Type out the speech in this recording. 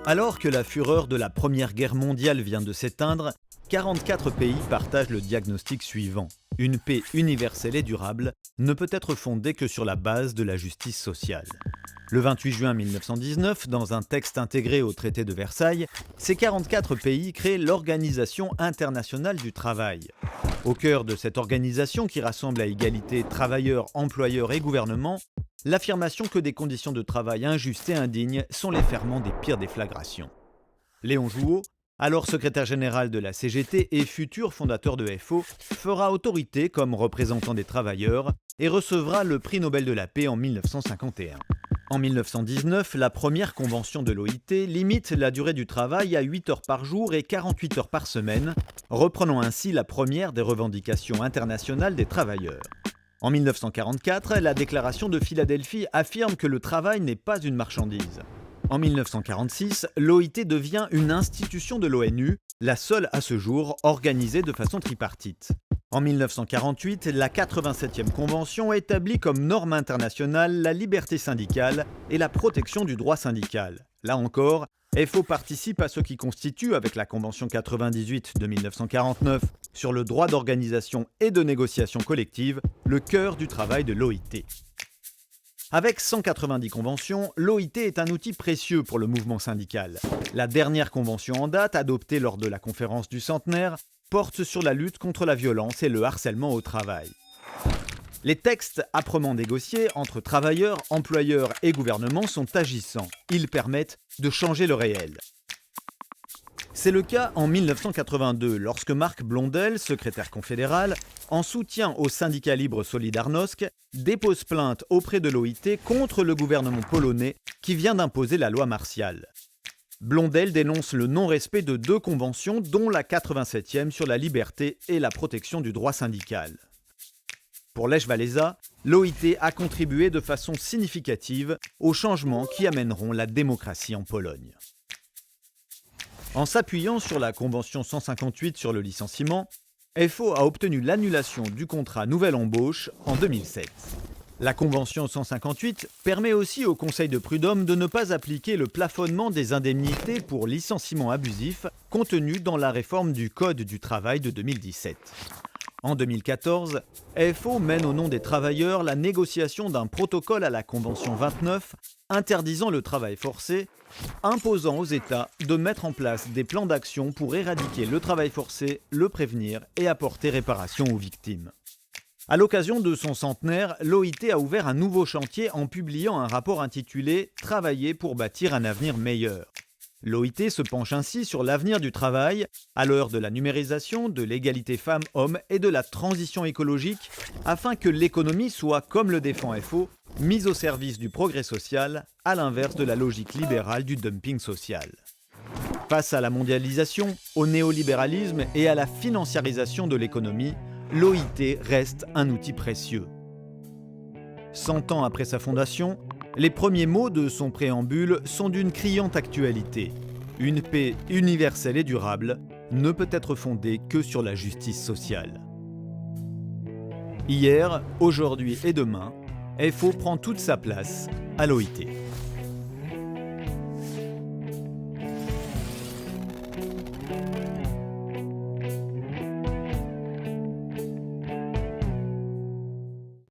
Alors que la fureur de la Première Guerre mondiale vient de s'éteindre, 44 pays partagent le diagnostic suivant. Une paix universelle et durable ne peut être fondée que sur la base de la justice sociale. Le 28 juin 1919, dans un texte intégré au traité de Versailles, ces 44 pays créent l'Organisation internationale du travail. Au cœur de cette organisation qui rassemble à égalité travailleurs, employeurs et gouvernements, l'affirmation que des conditions de travail injustes et indignes sont les ferments des pires déflagrations. Léon Jouot, alors secrétaire général de la CGT et futur fondateur de FO, fera autorité comme représentant des travailleurs et recevra le prix Nobel de la paix en 1951. En 1919, la première convention de l'OIT limite la durée du travail à 8 heures par jour et 48 heures par semaine, reprenant ainsi la première des revendications internationales des travailleurs. En 1944, la déclaration de Philadelphie affirme que le travail n'est pas une marchandise. En 1946, l'OIT devient une institution de l'ONU, la seule à ce jour organisée de façon tripartite. En 1948, la 87e Convention établit comme norme internationale la liberté syndicale et la protection du droit syndical. Là encore, FO participe à ce qui constitue, avec la Convention 98 de 1949 sur le droit d'organisation et de négociation collective, le cœur du travail de l'OIT. Avec 190 conventions, l'OIT est un outil précieux pour le mouvement syndical. La dernière convention en date, adoptée lors de la conférence du centenaire, porte sur la lutte contre la violence et le harcèlement au travail. Les textes âprement négociés entre travailleurs, employeurs et gouvernements sont agissants. Ils permettent de changer le réel. C'est le cas en 1982, lorsque Marc Blondel, secrétaire confédéral, en soutien au syndicat libre Solidarnosc, dépose plainte auprès de l'OIT contre le gouvernement polonais qui vient d'imposer la loi martiale. Blondel dénonce le non-respect de 2 conventions, dont la 87e sur la liberté et la protection du droit syndical. Pour Lech Walesa, l'OIT a contribué de façon significative aux changements qui amèneront la démocratie en Pologne. En s'appuyant sur la Convention 158 sur le licenciement, FO a obtenu l'annulation du contrat nouvelle embauche en 2007. La Convention 158 permet aussi au Conseil de prud'homme de ne pas appliquer le plafonnement des indemnités pour licenciement abusif contenu dans la réforme du Code du travail de 2017. En 2014, FO mène au nom des travailleurs la négociation d'un protocole à la Convention 29 interdisant le travail forcé, imposant aux États de mettre en place des plans d'action pour éradiquer le travail forcé, le prévenir et apporter réparation aux victimes. À l'occasion de son centenaire, l'OIT a ouvert un nouveau chantier en publiant un rapport intitulé « Travailler pour bâtir un avenir meilleur ». L'OIT se penche ainsi sur l'avenir du travail, à l'heure de la numérisation, de l'égalité femmes-hommes et de la transition écologique, afin que l'économie soit, comme le défend FO, mise au service du progrès social, à l'inverse de la logique libérale du dumping social. Face à la mondialisation, au néolibéralisme et à la financiarisation de l'économie, l'OIT reste un outil précieux. 100 ans après sa fondation, les premiers mots de son préambule sont d'une criante actualité. Une paix universelle et durable ne peut être fondée que sur la justice sociale. Hier, aujourd'hui et demain, FO prend toute sa place à l'OIT.